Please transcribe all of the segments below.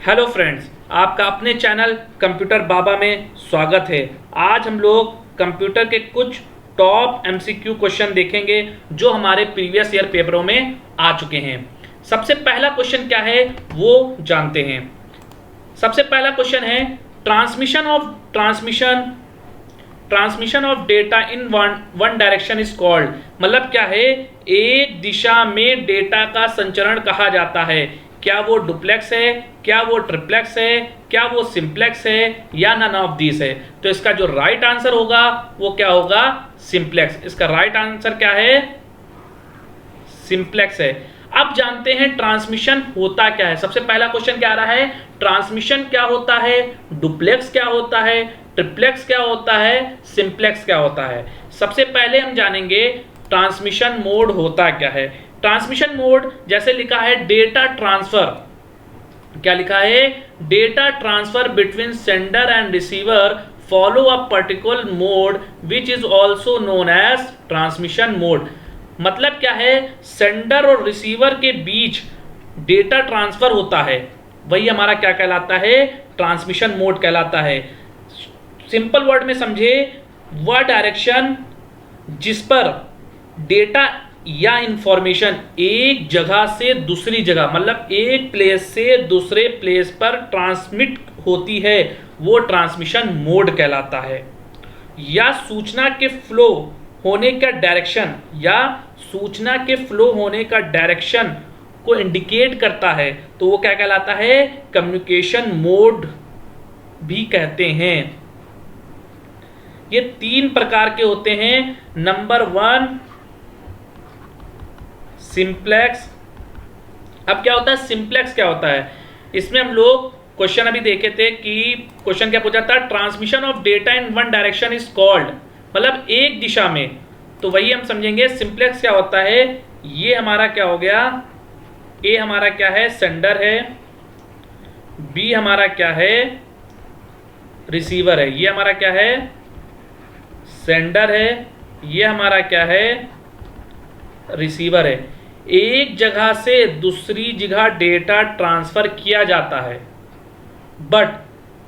Hello friends, आपका अपने channel computer बाबा में स्वागत है। आज हम लोग कंप्यूटर के कुछ टॉप एमसीक्यू क्वेश्चन देखेंगे जो हमारे प्रीवियस ईयर पेपरों में आ चुके हैं। सबसे पहला क्वेश्चन क्या है वो जानते हैं। सबसे पहला क्वेश्चन है transmission of data in one direction is called. मतलब क्या है, एक दिशा में डेटा का संचरण कहा जाता है। क्या वो डुप्लेक्स है, क्या वो ट्रिप्लेक्स है, क्या वो सिंप्लेक्स है या नन ऑफ दिस है। तो इसका जो राइट आंसर होगा वो क्या होगा, सिंप्लेक्स। इसका राइट आंसर क्या है, सिंप्लेक्स है। अब जानते हैं ट्रांसमिशन होता क्या है। सबसे पहला क्वेश्चन क्या आ रहा है, ट्रांसमिशन क्या होता है, डुप्लेक्स क्या होता है, ट्रिप्लेक्स क्या होता है, सिंप्लेक्स क्या होता है। सबसे पहले हम जानेंगे ट्रांसमिशन मोड होता क्या है। ट्रांसमिशन मोड जैसे लिखा है डेटा ट्रांसफर, क्या लिखा है, data transfer between sender and receiver follow a particular mode which is also known as transmission mode. मतलब क्या है, सेंडर और रिसीवर के बीच डेटा ट्रांसफर होता है, वही हमारा क्या कहलाता है, ट्रांसमिशन मोड कहलाता है। सिंपल वर्ड में समझे, वह डायरेक्शन जिस पर डेटा या इंफॉर्मेशन एक जगह से दूसरी जगह, मतलब एक प्लेस से दूसरे प्लेस पर ट्रांसमिट होती है, वो ट्रांसमिशन मोड कहलाता है। या सूचना के फ्लो होने का डायरेक्शन, या सूचना के फ्लो होने का डायरेक्शन को इंडिकेट करता है, तो वो क्या कहलाता है, कम्युनिकेशन मोड भी कहते हैं। ये तीन प्रकार के होते हैं। Number 1 simplex. अब क्या होता है, सिंप्लेक्स क्या होता है, इसमें हम लोग क्वेश्चन अभी देखे थे कि क्वेश्चन क्या पूछा था, transmission of data in one direction is called, मतलब एक दिशा में। तो वही हम समझेंगे सिंप्लेक्स क्या होता है। ये हमारा क्या हो गया, ए हमारा क्या है, सेंडर है, बी हमारा क्या है, रिसीवर है। ये हमारा क्या है, सेंडर है, ये हमारा क्या है, रिसीवर है। एक जगह से दूसरी जगह डेटा ट्रांसफर किया जाता है, बट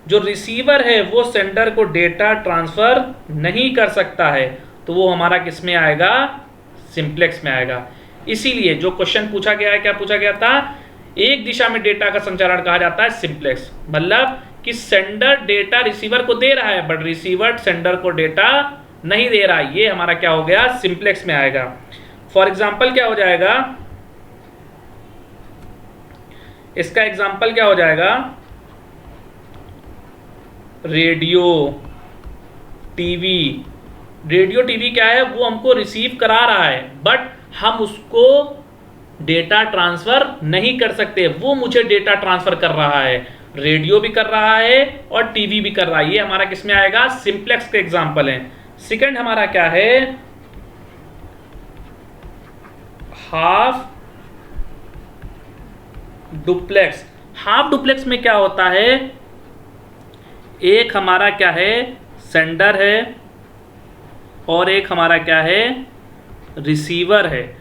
जो रिसीवर है वो सेंडर को डेटा ट्रांसफर नहीं कर सकता है, तो वो हमारा किस में आएगा, सिंप्लेक्स में आएगा। इसीलिए जो क्वेश्चन पूछा गया है, क्या पूछा गया था, एक दिशा में डेटा का संचारण कहा जाता है सिंप्लेक्स। मतलब कि सेंडर डेटा रिसीवर को दे रहा है बट रिसीवर सेंडर को डेटा नहीं दे रहा, ये हमारा क्या हो गया, सिंप्लेक्स में आएगा। फॉर एग्जाम्पल क्या हो जाएगा, इसका एग्जाम्पल क्या हो जाएगा, रेडियो टीवी। रेडियो टीवी क्या है, वो हमको रिसीव करा रहा है बट हम उसको डेटा ट्रांसफर नहीं कर सकते, वो मुझे डेटा ट्रांसफर कर रहा है। रेडियो भी कर रहा है और टीवी भी कर रहा है, ये हमारा किसमें आएगा, सिंप्लेक्स के एग्जाम्पल है। सेकंड हमारा क्या है, हाफ डुप्लेक्स। हाफ डुप्लेक्स में क्या होता है, एक हमारा क्या है, सेंडर है और एक हमारा क्या है, रिसीवर है।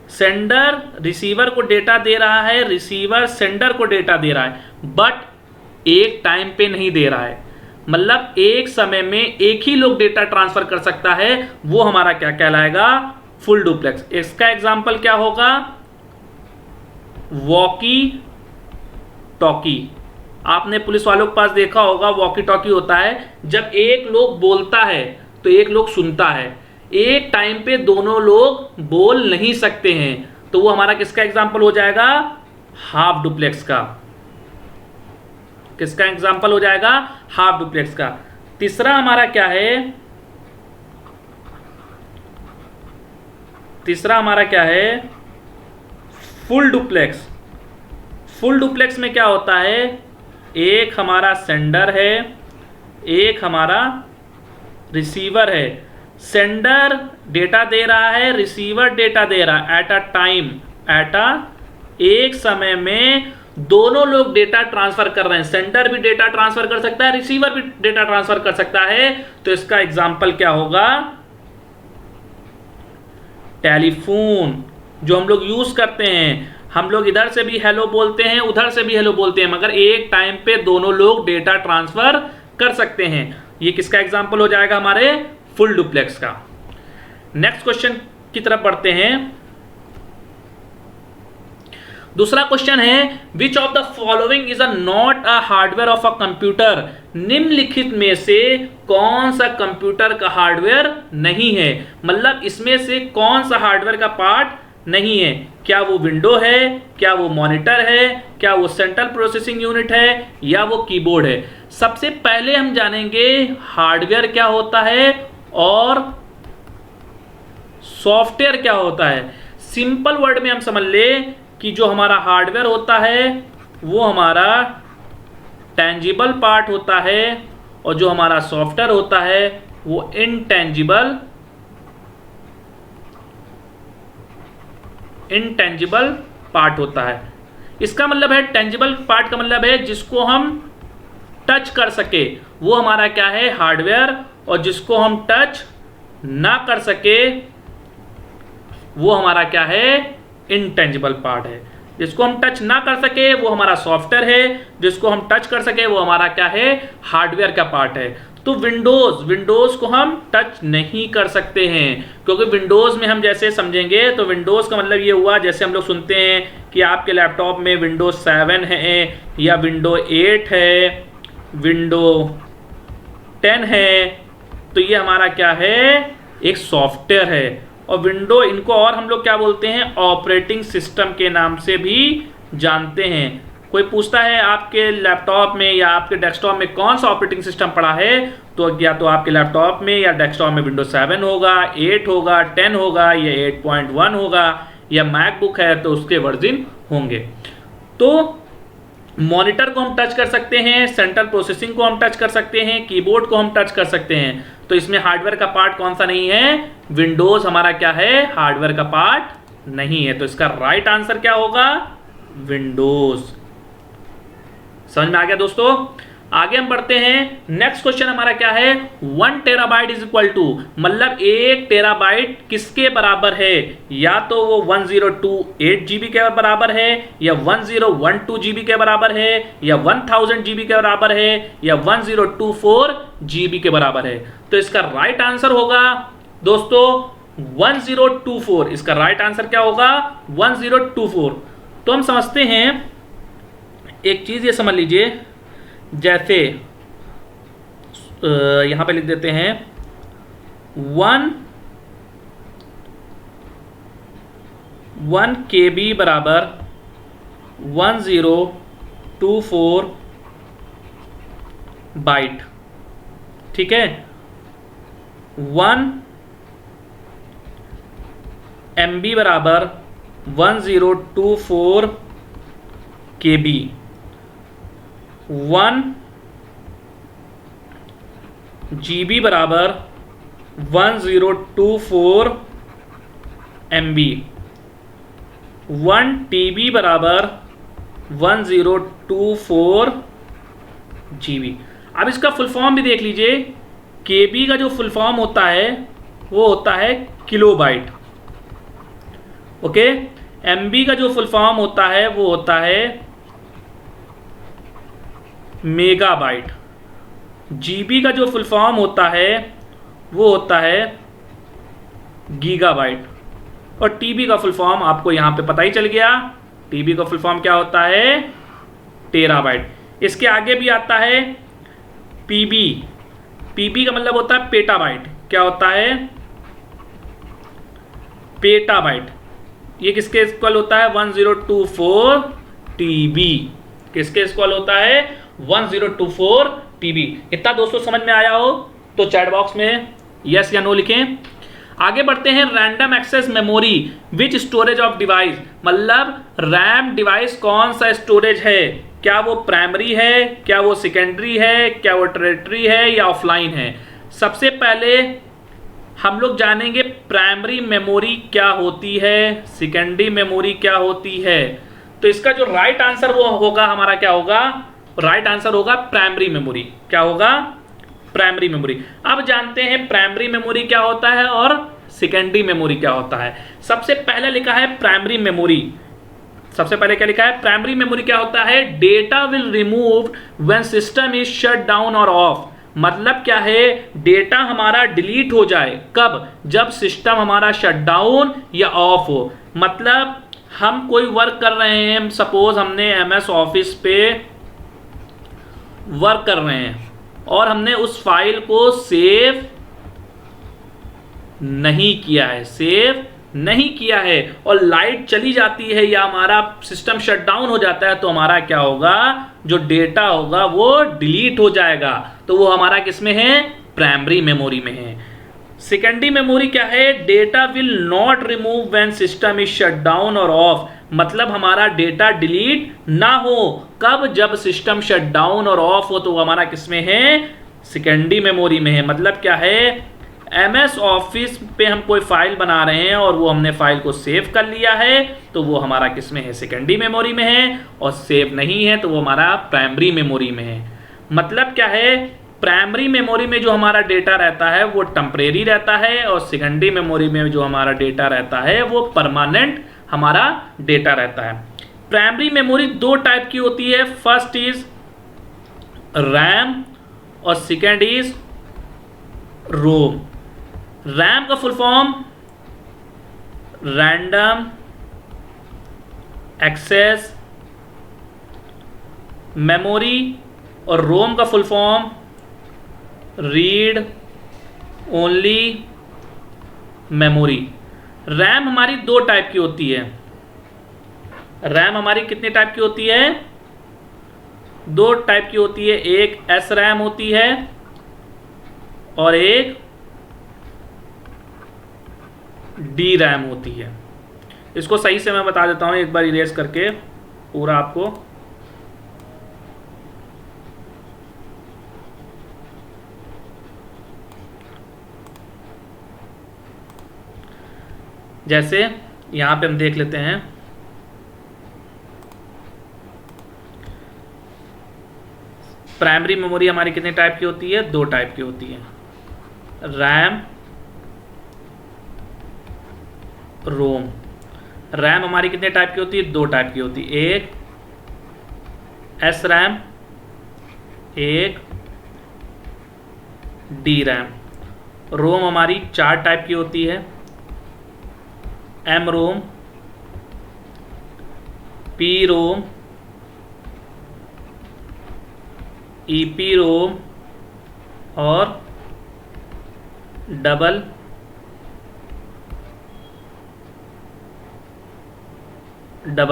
सेंडर रिसीवर को डेटा दे रहा है, रिसीवर सेंडर को डेटा दे रहा है, बट एक टाइम पे नहीं दे रहा है। मतलब एक समय में एक ही लोग डेटा ट्रांसफर कर सकता है, वो हमारा क्या कहलाएगा, फुल डुप्लेक्स। इसका एग्जाम्पल क्या होगा, वॉकी टॉकी। आपने पुलिस वालों के पास देखा होगा, वॉकी टॉकी होता है जब एक लोग बोलता है तो एक लोग सुनता है, एक टाइम पे दोनों लोग बोल नहीं सकते हैं, तो वो हमारा किसका एग्जाम्पल हो जाएगा, हाफ डुप्लेक्स का। किसका एग्जाम्पल हो जाएगा, हाफ डुप्लेक्स का। तीसरा हमारा क्या है, तीसरा हमारा क्या है, फुल डुप्लेक्स। फुल डुप्लेक्स में क्या होता है, एक हमारा सेंडर है, एक हमारा रिसीवर है। सेंडर डेटा दे रहा है, रिसीवर डेटा दे रहा है, एट अ टाइम, एक समय में दोनों लोग डेटा ट्रांसफर कर रहे हैं। सेंडर भी डेटा ट्रांसफर कर सकता है, रिसीवर भी डेटा ट्रांसफर कर सकता है, तो इसका एग्जाम्पल क्या होगा, टेलीफोन। जो हम लोग यूज करते हैं, हम लोग इधर से भी हेलो बोलते हैं, उधर से भी हेलो बोलते हैं, मगर एक टाइम पे दोनों लोग डेटा ट्रांसफर कर सकते हैं। ये किसका एग्जाम्पल हो जाएगा? हमारे फुल डुप्लेक्स का। नेक्स्ट क्वेश्चन की तरफ बढ़ते हैं। दूसरा क्वेश्चन है which of the following is a not a hardware of a computer. निम्नलिखित में से कौन सा कंप्यूटर का हार्डवेयर नहीं है? मतलब इसमें से कौन सा हार्डवेयर का पार्ट नहीं है? क्या वो विंडो है, क्या वो मॉनिटर है, क्या वो सेंट्रल प्रोसेसिंग यूनिट है, या वो कीबोर्ड है? सबसे पहले हम जानेंगे हार्डवेयर क्या होता है और सॉफ्टवेयर क्या होता है। सिंपल वर्ड में हम समझ ले कि जो हमारा हार्डवेयर होता है वो हमारा टेंजिबल पार्ट होता है और जो हमारा सॉफ्टवेयर होता है वो इनटेंजिबल पार्ट होता है। इसका मतलब है टेंजिबल पार्ट का मतलब है जिसको हम टच कर सके वो हमारा क्या है? हार्डवेयर। और जिसको हम टच ना कर सके वो हमारा क्या है? इनटेंजिबल पार्ट है। जिसको हम टच ना कर सके वो हमारा सॉफ्टवेयर है, जिसको हम टच कर सके वो हमारा क्या है? हार्डवेयर का पार्ट है। तो विंडोज को हम टच नहीं कर सकते हैं, क्योंकि विंडोज में हम जैसे समझेंगे तो विंडोज का मतलब ये हुआ, जैसे हम लोग सुनते हैं कि आपके लैपटॉप में विंडोज 7 है या विंडो 8 है, विंडो 10 है, तो ये हमारा क्या है? एक सॉफ्टवेयर है। और विंडो, इनको और हम लोग क्या बोलते हैं? ऑपरेटिंग सिस्टम के नाम से भी जानते हैं। कोई पूछता है आपके लैपटॉप में या आपके डेस्कटॉप में कौन सा ऑपरेटिंग सिस्टम पड़ा है, तो या तो आपके लैपटॉप में या डेस्कटॉप में विंडोज 7 होगा, 8 होगा, 10 होगा या 8.1 होगा, या मैकबुक है तो उसके वर्जन होंगे। तो मॉनिटर को हम टच कर सकते हैं, सेंट्रल प्रोसेसिंग को हम टच कर सकते हैं, कीबोर्ड को हम टच कर सकते हैं। तो इसमें हार्डवेयर का पार्ट कौन सा नहीं है? विंडोज हमारा क्या है? हार्डवेयर का पार्ट नहीं है। तो इसका राइट आंसर क्या होगा? विंडोज। समझ में आ गया दोस्तों? आगे हम बढ़ते हैं। नेक्स्ट क्वेश्चन हमारा क्या है? 1 टेराबाइट इज इक्वल टू, मतलब 1 टेराबाइट किसके बराबर है? या तो वो 1028 जीबी के बराबर है, या 1012 जीबी के बराबर है, या 1000 जीबी के बराबर है, या 1024 जीबी के बराबर है। तो इसका राइट आंसर होगा दोस्तों 1024। इसका राइट आंसर क्या होगा? 1024। तो हम समझते हैं एक चीज, ये समझ लीजिए, जैसे यहां पे लिख देते हैं 1 KB बराबर 1024 बाइट। ठीक है, 1 MB बराबर 1024 KB, 1 GB बराबर 1024 MB, 1 TB बराबर 1024 GB। अब इसका फुल फॉर्म भी देख लीजिए। KB का जो फुल फॉर्म होता है वो होता है किलोबाइट। ओके, MB का जो फुल फॉर्म होता है वो होता है मेगाबाइट। GB का जो फुल फॉर्म होता है वो होता है गीगाबाइट। और TB का फुल फॉर्म आपको यहां पे पता ही चल गया। TB का फुल फॉर्म क्या होता है? टेराबाइट। इसके आगे भी आता है PB। PB का मतलब होता है पेटाबाइट। क्या होता है? पेटाबाइट। ये किसके इक्वल होता है? 1024 TB। किसके इक्वल होता है? 1024 TB। इतना दोस्तों समझ में आया हो तो चैट बॉक्स में यस या नो लिखें। आगे बढ़ते हैं। Random access memory which storage of device, मतलब रैम डिवाइस कौन सा स्टोरेज है? क्या वो प्राइमरी है, क्या वो सेकेंडरी है, क्या वो टेरिटरी है, या ऑफलाइन है? सबसे पहले हम लोग जानेंगे प्राइमरी मेमोरी क्या होती है, सेकेंडरी मेमोरी क्या होती है। तो इसका जो राइट आंसर वो होगा हमारा क्या होगा? राइट आंसर होगा प्राइमरी मेमोरी। क्या होगा? Primary memory. अब जानते हैं प्राइमरी मेमोरी क्या होता है और सेकेंडरी मेमोरी क्या होता है। सबसे पहले लिखा है प्राइमरी मेमोरी। सबसे पहले क्या लिखा है, प्राइमरी मेमोरी क्या होता है, data will remove when system is shut down और ऑफ। मतलब क्या है, डेटा हमारा डिलीट हो जाए कब, जब सिस्टम हमारा शट डाउन या ऑफ हो। मतलब हम कोई वर्क कर रहे हैं, सपोज हमने MS ऑफिस पे वर्क कर रहे हैं और हमने उस फाइल को सेव नहीं किया है, सेव नहीं किया है, और लाइट चली जाती है या हमारा सिस्टम शट डाउन हो जाता है, तो हमारा क्या होगा, जो डेटा होगा वो डिलीट हो जाएगा। तो वो हमारा किस में है, प्राइमरी मेमोरी में है। सेकेंडरी मेमोरी क्या है, data will not remove when system is shut down और ऑफ। मतलब हमारा डेटा डिलीट ना हो, कब, जब सिस्टम शट डाउन और ऑफ हो, तो वो हमारा किस में है, सेकेंडरी मेमोरी में है। मतलब क्या है, MS ऑफिस पे हम कोई फाइल बना रहे हैं और वो हमने फाइल को सेव कर लिया है, तो वो हमारा किस में है, सेकेंडरी मेमोरी में है, और सेव नहीं है तो वो हमारा प्राइमरी मेमोरी में है। मतलब क्या है, प्राइमरी मेमोरी में जो हमारा डेटा रहता है वो टेम्परेरी रहता है, और सेकेंडरी मेमोरी में जो हमारा डेटा रहता है वो परमानेंट हमारा डेटा रहता है। प्राइमरी मेमोरी दो टाइप की होती है, फर्स्ट इज रैम और सेकेंड इज रोम। रैम का full form random access memory, और रोम का full form read only memory. RAM हमारी दो टाइप की होती है। रैम हमारी कितने टाइप की होती है, दो टाइप की होती है, एक एस रैम होती है और एक डी रैम होती है। इसको सही से मैं बता देता हूं एक बार इरेज करके पूरा आपको। जैसे यहां पे हम देख लेते हैं, प्राइमरी मेमोरी हमारी कितने टाइप की होती है, दो टाइप की होती है, रैम रोम। रैम हमारी कितने टाइप की होती है, दो टाइप की होती है, एक एस रैम, एक डी रैम। रोम हमारी चार टाइप की होती है, एम रोम, पी रोम, ईपी रोम और डबल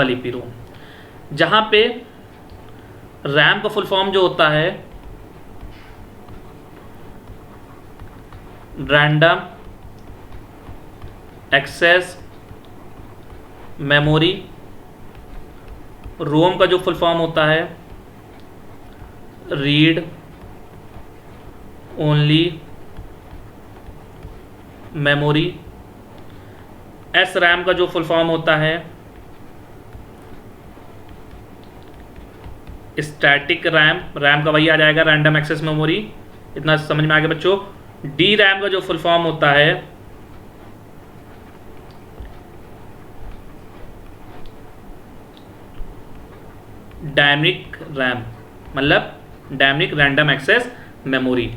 ईपी रोम। जहां पे रैम का फुल फॉर्म जो होता है रैंडम एक्सेस मेमोरी, रोम का जो फुल फॉर्म होता है read only memory, S RAM का जो फुल फॉर्म होता है स्टैटिक रैम, रैम का वही आ जाएगा रैंडम एक्सेस मेमोरी। इतना समझ में आ गया बच्चों। डी रैम का जो फुल फॉर्म होता है डायनेमिक रैम, मतलब dynamic random access memory.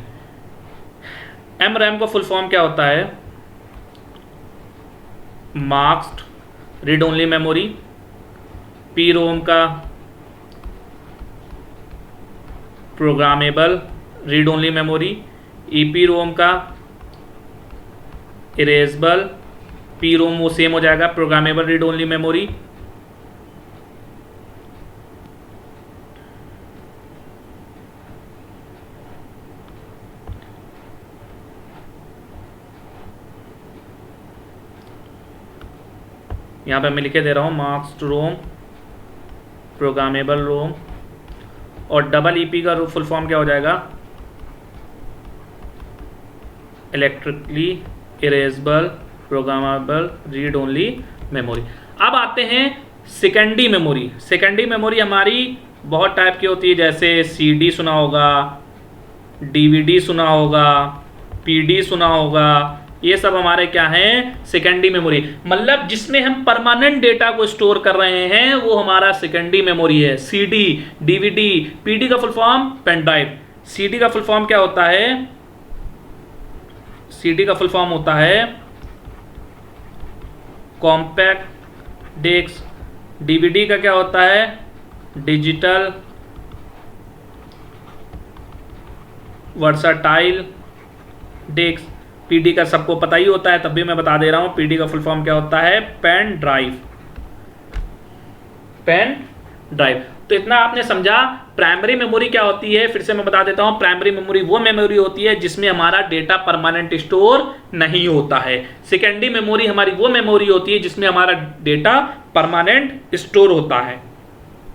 M RAM का फुल फॉर्म क्या होता है, masked read only memory. P ROM का programmable read only memory. EP ROM का इरेजेबल, पी रोम वो सेम हो जाएगा प्रोग्रामेबल रीड ओनली मेमोरी। यहाँ पे मैं लिखे दे रहा हूँ मास्क्ड रोम, प्रोग्रामेबल रोम, और डबल ईपी का फुल फॉर्म क्या हो जाएगा, electrically erasable programmable read only memory. अब आते हैं सेकेंडरी मेमोरी। सेकेंडरी मेमोरी हमारी बहुत टाइप की होती है, जैसे सीडी सुना होगा, डीवीडी सुना होगा, पीडी सुना होगा, ये सब हमारे क्या हैं, सेकेंडरी मेमोरी। मतलब जिसमें हम परमानेंट डेटा को स्टोर कर रहे हैं वो हमारा सेकेंडरी मेमोरी है। सीडी, डीवीडी, पीडी का full form pen drive. CD का फुल फॉर्म क्या होता है, सीडी का फुल फॉर्म होता है कॉम्पैक्ट डिस्क। डीवीडी का क्या होता है, डिजिटल वर्साटाइल डिस्क। पीडी का सबको पता ही होता है, तब भी मैं बता दे रहा हूं, पीडी का फुल फॉर्म क्या होता है, पेन ड्राइव। Pen drive. तो इतना आपने समझा। प्राइमरी मेमोरी क्या होती है, फिर से मैं बता देता हूं। प्राइमरी मेमोरी वो मेमोरी होती है जिसमें हमारा डेटा परमानेंट स्टोर नहीं होता है। सेकेंडरी मेमोरी हमारी वो मेमोरी होती है जिसमें हमारा डेटा परमानेंट स्टोर होता है।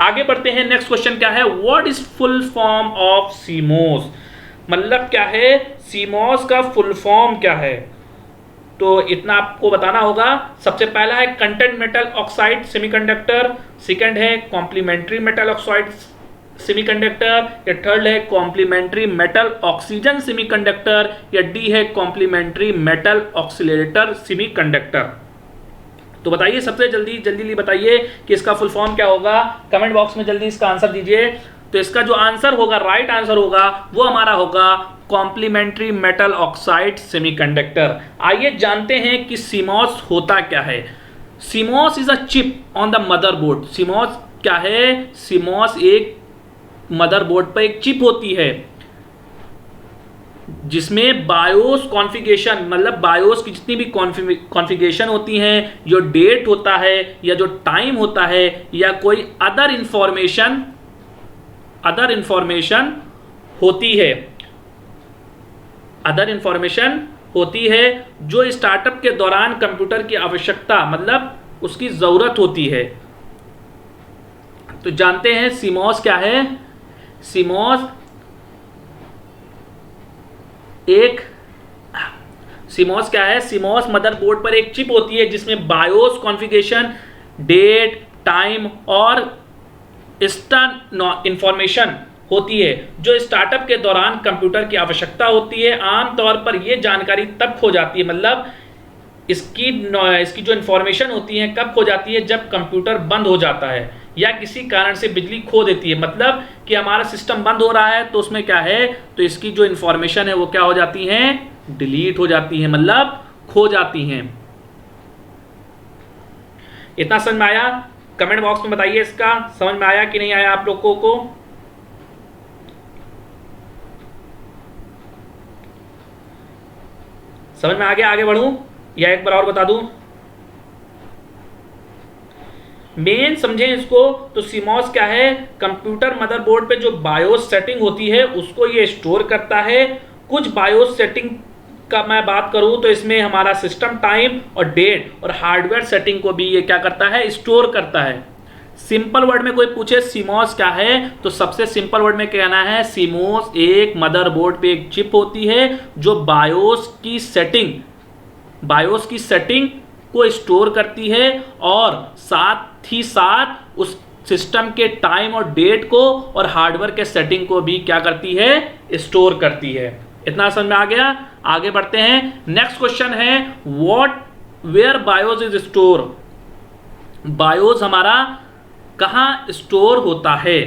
आगे बढ़ते हैं, नेक्स्ट क्वेश्चन क्या है, what is full form of CMOS. मतलब क्या है, सीमोस का फुल फॉर्म क्या है, तो इतना आपको बताना होगा। सबसे पहला है content metal oxide semiconductor, second है कॉम्प्लीमेंट्री मेटल ऑक्साइड सेमीकंडक्टर, या थर्ड है कॉम्प्लीमेंट्री मेटल ऑक्सीजन सेमीकंडक्टर, या डी है कॉम्प्लीमेंट्री मेटल ऑक्सीलरेटर सेमीकंडक्टर। तो बताइए सबसे जल्दी बताइए कि इसका फुल फॉर्म क्या होगा। कमेंट बॉक्स में जल्दी इसका आंसर दीजिए। तो इसका जो आंसर होगा, राइट आंसर होगा, वो हमारा होगा कॉम्प्लीमेंट्री मेटल ऑक्साइड सेमीकंडक्टर। आइए जानते हैं कि सीमॉस होता क्या है। CMOS is a chip on the motherboard. CMOS क्या है, सीमॉस एक मदरबोर्ड पर एक चिप होती है जिसमें बायोस कॉन्फ़िगरेशन, मतलब बायोस की जितनी भी कॉन्फ़िगरेशन होती हैं, जो डेट होता है या जो टाइम होता है या कोई अदर इंफॉर्मेशन होती है जो स्टार्टअप के दौरान कंप्यूटर की आवश्यकता, मतलब उसकी ज़रूरत होती है। तो जानते हैं सीमॉस क्या है। सीमॉस क्या है, सीमॉस मदरबोर्ड पर एक चिप होती है जिसमें बायोस कॉन्फ़िगरेशन, डेट, टाइम और एक्सटर्नल इंफॉर्मेशन होती है जो स्टार्टअप के दौरान कंप्यूटर की आवश्यकता होती है। आमतौर पर यह जानकारी तब खो जाती है, मतलब इसकी जो इंफॉर्मेशन होती है कब खो जाती है, जब कंप्यूटर बंद हो जाता है या किसी कारण से बिजली खो देती है। मतलब कि हमारा सिस्टम बंद हो रहा है तो उसमें क्या है, तो इसकी जो इंफॉर्मेशन है वो क्या हो जाती हैं, डिलीट हो जाती है, मतलब खो जाती हैं। इतना समझ में आया? कमेंट बॉक्स में बताइए इसका समझ में आया कि नहीं आया आप लोगों को। समझ में आ गया? आगे बढ़ूं या एक बार और बता दूं? मेन समझें इसको। तो सीमॉस क्या है, कंप्यूटर मदरबोर्ड पे जो बायोस सेटिंग होती है उसको ये स्टोर करता है। कुछ बायोस सेटिंग का मैं बात करूं तो इसमें हमारा सिस्टम टाइम और डेट और हार्डवेयर सेटिंग को भी ये क्या करता है, स्टोर करता है। सिंपल वर्ड में कोई पूछे सीमॉस क्या है, तो सबसे सिंपल वर्ड में कहना है सीमॉस एक मदरबोर्ड पे एक चिप होती है जो बायोस की सेटिंग को स्टोर करती है और साथ ही साथ उस सिस्टम के टाइम और डेट को और हार्डवेयर के सेटिंग को भी क्या करती है, स्टोर करती है। इतना समझ में आ गया? आगे बढ़ते हैं। नेक्स्ट क्वेश्चन है where BIOS is store. BIOS हमारा कहां स्टोर होता है?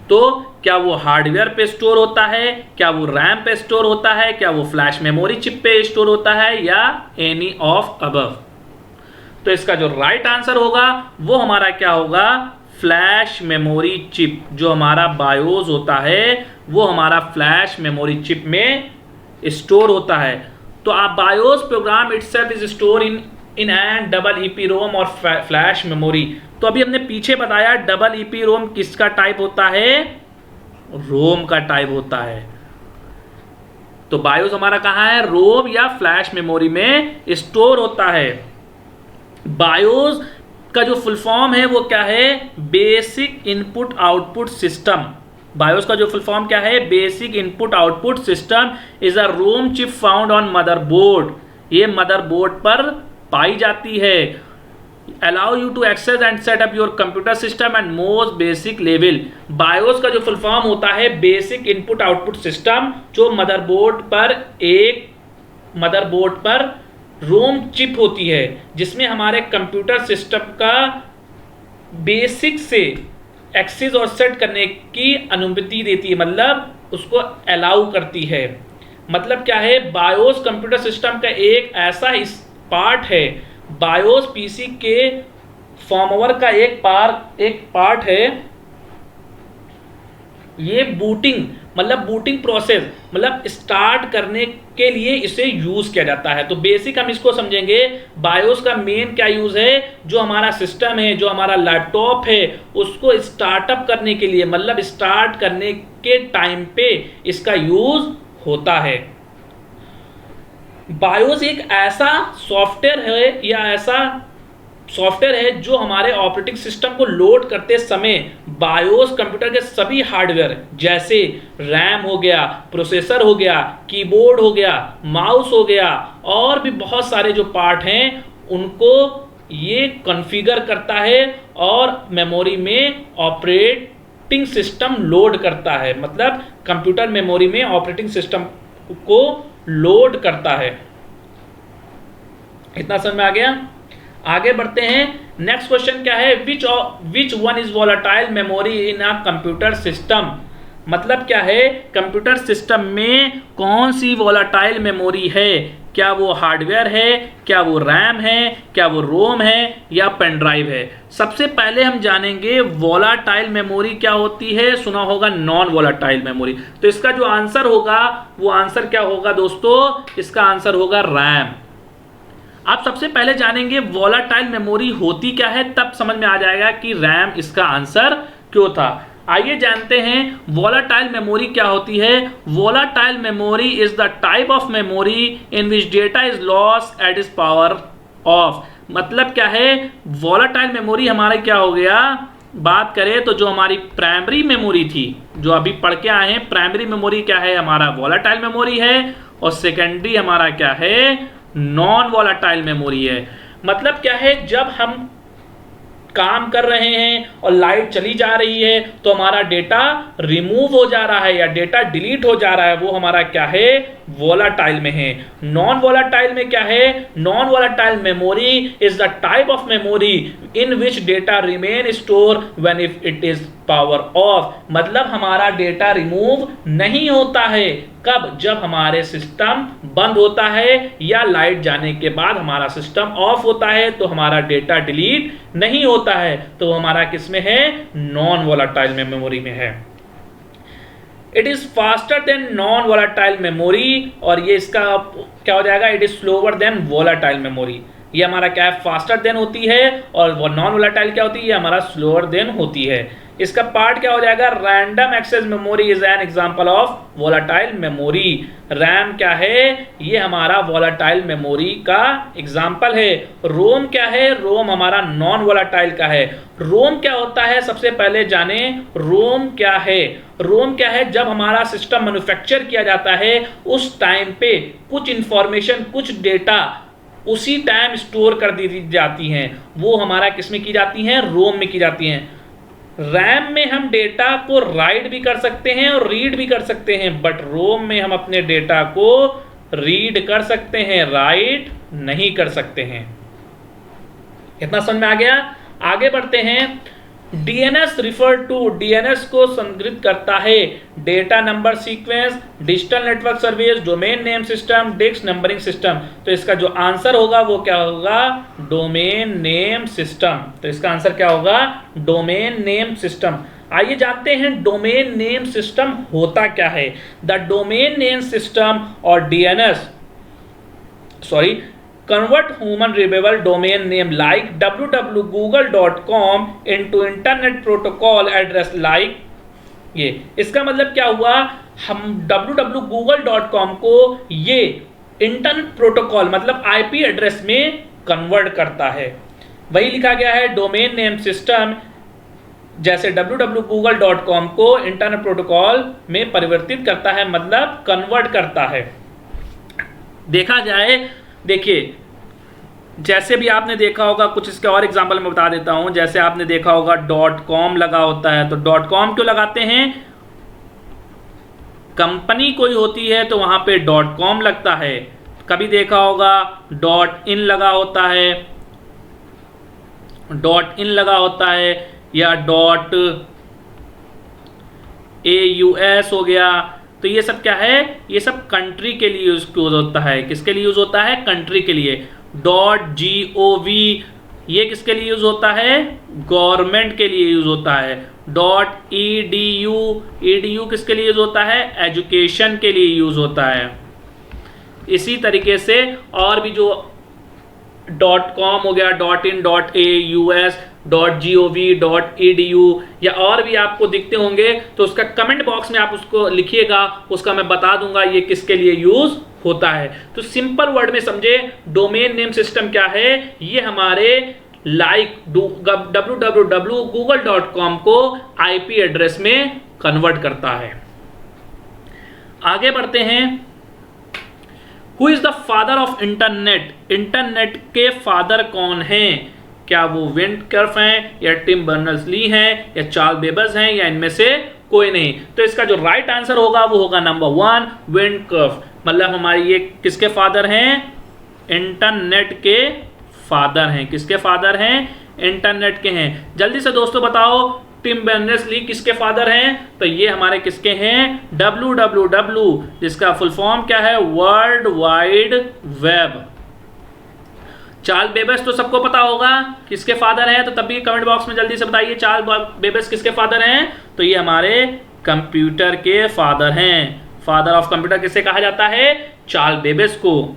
तो क्या वो हार्डवेयर पे स्टोर होता है, क्या वो रैम पे स्टोर होता है, क्या वो फ्लैश मेमोरी चिप पे स्टोर होता है, या एनी ऑफ अबव। तो इसका जो राइट आंसर होगा वो हमारा क्या होगा, फ्लैश मेमोरी चिप। जो हमारा बायोस होता है वो हमारा फ्लैश मेमोरी चिप में स्टोर होता है। तो आप BIOS program itself is store in an double EP ROM और फ्लैश मेमोरी। तो अभी हमने पीछे बताया डबल ईपी रोम किसका टाइप होता है, रोम का टाइप होता है। तो बायोस हमारा कहां है, रोम या फ्लैश मेमोरी में स्टोर होता है। बायोस का जो फुल फॉर्म है वो क्या है, basic input output system. BIOS का जो फुल फॉर्म क्या है, basic input output system is a ROM chip found on motherboard. ये मदरबोर्ड पर पाई जाती है। allow you to access and set up your computer system and most basic level। BIOS का जो फुल फॉर्म होता है बेसिक इनपुट आउटपुट सिस्टम, जो मदरबोर्ड पर रोम चिप होती है जिसमें हमारे कंप्यूटर सिस्टम का बेसिक से एक्सेस और सेट करने की अनुमति देती है, मतलब उसको अलाउ करती है। मतलब क्या है, बायोस कंप्यूटर सिस्टम का एक ऐसा पार्ट है, बायोस पीसी के फॉर्मवेयर का एक पार्ट है। ये बूटिंग प्रोसेस मतलब स्टार्ट करने के लिए इसे यूज किया जाता है। तो बेसिक हम इसको समझेंगे, बायोस का मेन क्या यूज है, जो हमारा सिस्टम है, जो हमारा लैपटॉप है, उसको स्टार्टअप करने के लिए, मतलब स्टार्ट करने के टाइम पे इसका यूज होता है। बायोस एक ऐसा सॉफ्टवेयर है जो हमारे ऑपरेटिंग सिस्टम को लोड करते समय बायोस कंप्यूटर के सभी हार्डवेयर जैसे रैम हो गया, प्रोसेसर हो गया, कीबोर्ड हो गया, माउस हो गया और भी बहुत सारे जो पार्ट हैं उनको ये कॉन्फ़िगर करता है और मेमोरी में ऑपरेटिंग सिस्टम लोड करता है। मतलब कंप्यूटर मेमोरी में ऑपरेटिंग सिस्टम को लोड करता है। इतना समझ में आ गया? आगे बढ़ते हैं। नेक्स्ट क्वेश्चन क्या है, which one is volatile memory in a computer system. मतलब क्या है, कंप्यूटर सिस्टम में कौन सी वोलेटाइल मेमोरी है? क्या वो हार्डवेयर है, क्या वो रैम है, क्या वो रोम है या पेन ड्राइव है? सबसे पहले हम जानेंगे वोलेटाइल मेमोरी क्या होती है। सुना होगा नॉन वोलेटाइल मेमोरी। तो इसका जो आंसर होगा वो आंसर क्या होगा दोस्तों, इसका आंसर होगा रैम। आप सबसे पहले जानेंगे वोलेटाइल मेमोरी होती क्या है, तब समझ में आ जाएगा कि रैम इसका आंसर क्यों था। आइए जानते हैं वोलेटाइल मेमोरी क्या होती है। Volatile memory is the type of memory in which data is lost at is power off. मतलब क्या है, वोलेटाइल मेमोरी हमारा क्या हो गया, बात करें तो जो हमारी प्राइमरी मेमोरी थी, जो अभी पढ़ के आए हैं, प्राइमरी मेमोरी क्या है, हमारा वोलेटाइल मेमोरी है और सेकेंडरी हमारा क्या है, नॉन वोलेटाइल मेमोरी है। मतलब क्या है, जब हम काम कर रहे हैं और लाइट चली जा रही है तो हमारा डेटा रिमूव हो जा रहा है या डेटा डिलीट हो जा रहा है, वो हमारा क्या है, वोलेटाइल में है। नॉन वोलेटाइल में क्या है, non volatile memory is the type of memory in which data remain store when if it is power off. मतलब हमारा डेटा रिमूव नहीं होता है, कब, जब हमारे सिस्टम बंद होता है या लाइट जाने के बाद हमारा सिस्टम ऑफ होता है तो हमारा डेटा डिलीट नहीं होता है, तो हमारा किस में है, नॉन वोलेटाइल मेमोरी में है। It is faster than non volatile memory, और ये इसका क्या हो जाएगा, it is slower then volatile memory. ये हमारा क्या है, फास्टर देन होती है, और वो नॉन वोलेटाइल क्या होती है, हमारा स्लोअर देन होती है। इसका पार्ट क्या हो जाएगा, random access memory is an example of volatile memory. RAM क्या है, ये हमारा वोलेटाइल मेमोरी का एग्जांपल है। रोम क्या है, रोम हमारा नॉन वोलेटाइल का है। रोम क्या होता है, सबसे पहले जाने रोम क्या है। रोम क्या है, जब हमारा सिस्टम मैन्युफैक्चर किया जाता है उस टाइम पे कुछ इंफॉर्मेशन, कुछ डेटा उसी टाइम स्टोर कर दी जाती हैं, वो हमारा किसमें की जाती हैं, रोम में की जाती हैं। रैम में हम डेटा को राइट भी कर सकते हैं और रीड भी कर सकते हैं, बट रोम में हम अपने डेटा को रीड कर सकते हैं, राइट नहीं कर सकते हैं। इतना समझ में आ गया? आगे बढ़ते हैं। डीएनएस रिफर टू, डीएनएस को संदर्भित करता है data number sequence, digital network service, domain name system, disk numbering system. तो इसका जो आंसर होगा वो क्या होगा, डोमेन नेम सिस्टम। तो इसका आंसर क्या होगा, डोमेन नेम सिस्टम। आइए जानते हैं डोमेन नेम सिस्टम होता क्या है। द डोमेन नेम सिस्टम और DNS convert human readable domain name like www.google.com into internet protocol address like ये। इसका मतलब क्या हुआ, हम www.google.com को ये इंटरनेट प्रोटोकॉल मतलब आईपी एड्रेस में कन्वर्ट करता है। वही लिखा गया है डोमेन नेम सिस्टम, जैसे www.google.com को इंटरनेट प्रोटोकॉल में परिवर्तित करता है, मतलब कन्वर्ट करता है। देखा जाए, देखिए जैसे भी आपने देखा होगा, कुछ इसके और एग्जांपल मैं बता देता हूं। जैसे आपने देखा होगा .com लगा होता है, तो .com क्यों लगाते हैं? कंपनी कोई होती है तो वहां पे .com लगता है। कभी देखा होगा .in लगा होता है, .in लगा होता है, या .aus हो गया। तो ये सब क्या है? ये सब कंट्री के लिए यूज होता है। किसके लिए यूज होता है? कंट्री के लिए। .gov ये किसके लिए यूज होता है? गवर्नमेंट के लिए यूज होता है। .edu किसके लिए यूज होता है? एजुकेशन के लिए यूज होता है। इसी तरीके से और भी जो .com हो गया, .in, .aus, .gov, .edu या और भी आपको दिखते होंगे, तो उसका कमेंट बॉक्स में आप उसको लिखिएगा, उसका मैं बता दूंगा ये किसके लिए यूज होता है। तो सिंपल वर्ड में समझे, डोमेन नेम सिस्टम क्या है? ये हमारे www.google.com को IP एड्रेस में कन्वर्ट करता है। आगे बढ़ते हैं। Who is the father of internet? Internet के फादर कौन हैं? क्या वो विंडकर्फ हैं, या टिम बर्नर्स-ली हैं, या चार्ल्स बेबज हैं, या इनमें से कोई नहीं? तो इसका जो राइट आंसर होगा वो होगा नंबर 1, विंडकर्फ। मतलब हमारी ये किसके फादर हैं? इंटरनेट के फादर हैं। किसके फादर हैं? इंटरनेट के हैं। जल्दी से दोस्तों बताओ, टिम बर्नर्स-ली किसके फादर हैं? तो ये हमारे किसके हैं? WWW, जिसका फुल फॉर्म क्या है? World wide web. चार्ल्स बेबज तो सबको पता होगा किसके फादर हैं, तो तब भी कमेंट बॉक्स में जल्दी से बताइए चार्ल्स बेबज किसके फादर हैं? तो ये हमारे कंप्यूटर के फादर हैं। फादर ऑफ कंप्यूटर किसे कहा जाता है? चार्ल्स बेबज को।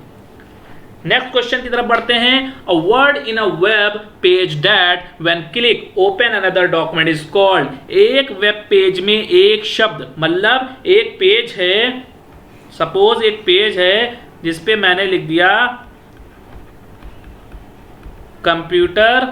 नेक्स्ट क्वेश्चन की तरफ बढ़ते हैं। A word in a web page that when click open another document is called. एक वेब पेज में एक शब्द, मतलब एक पेज है, सपोज एक पेज है जिसपे मैंने लिख दिया कंप्यूटर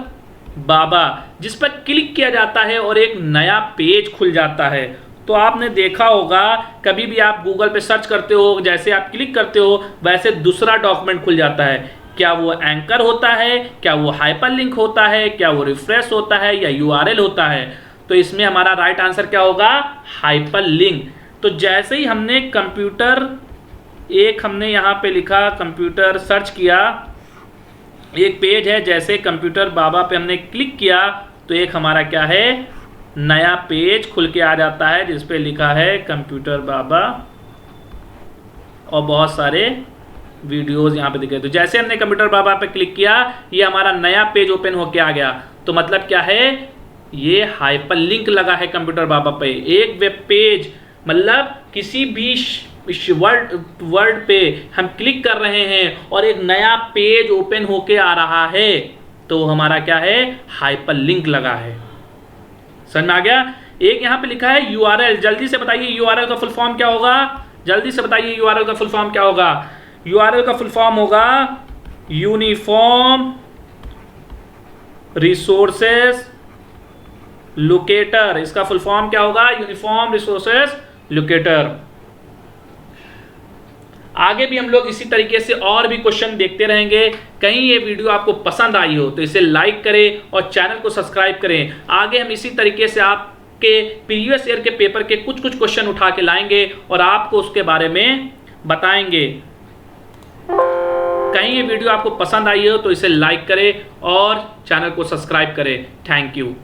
बाबा, जिस पर क्लिक किया जाता है और एक नया पेज खुल जाता है। तो आपने देखा होगा, कभी भी आप गूगल पे सर्च करते हो, जैसे आप क्लिक करते हो वैसे दूसरा डॉक्यूमेंट खुल जाता है। क्या वो एंकर होता है, क्या वो हाइपरलिंक होता है, क्या वो रिफ्रेश होता है, या URL होता है? तो इसमें हमारा राइट आंसर क्या होगा? हाइपरलिंक। तो जैसे ही हमने कंप्यूटर, एक हमने यहाँ पे लिखा कंप्यूटर, सर्च किया, एक पेज है, जैसे कंप्यूटर बाबा पे हमने क्लिक किया तो एक हमारा क्या है? नया पेज खुल के आ जाता है जिस पे लिखा है कंप्यूटर बाबा, और बहुत सारे वीडियोस यहाँ पे दिखे। तो जैसे हमने कंप्यूटर बाबा पे क्लिक किया, ये हमारा नया पेज ओपन होके आ गया। तो मतलब क्या है? ये हाइपरलिंक लगा है कंप्यूटर बाबा पे। एक वेब पेज, मतलब किसी भी वर्ड पे हम क्लिक कर रहे हैं और एक नया पेज ओपन होके आ रहा है, तो हमारा क्या है? हाइपरलिंक लगा है। समझ में आ गया? एक यहाँ पे लिखा है URL। जल्दी से बताइए URL का फुल फॉर्म क्या होगा? जल्दी से बताइए URL का फुल फॉर्म क्या होगा? URL का फुल फॉर्म होगा यूनिफॉर्म रिसोर्सेज लोकेटर। इसका फुल फॉर्म क्या होगा? Uniform resources locator. आगे भी हम लोग इसी तरीके से और भी क्वेश्चन देखते रहेंगे। कहीं ये वीडियो आपको पसंद आई हो तो इसे लाइक करें और चैनल को सब्सक्राइब करें। आगे हम इसी तरीके से आपके प्रीवियस ईयर के पेपर के कुछ क्वेश्चन उठा के लाएंगे और आपको उसके बारे में बताएंगे। कहीं ये वीडियो आपको पसंद आई हो तो इसे लाइक करें और चैनल को सब्सक्राइब करें। Thank you.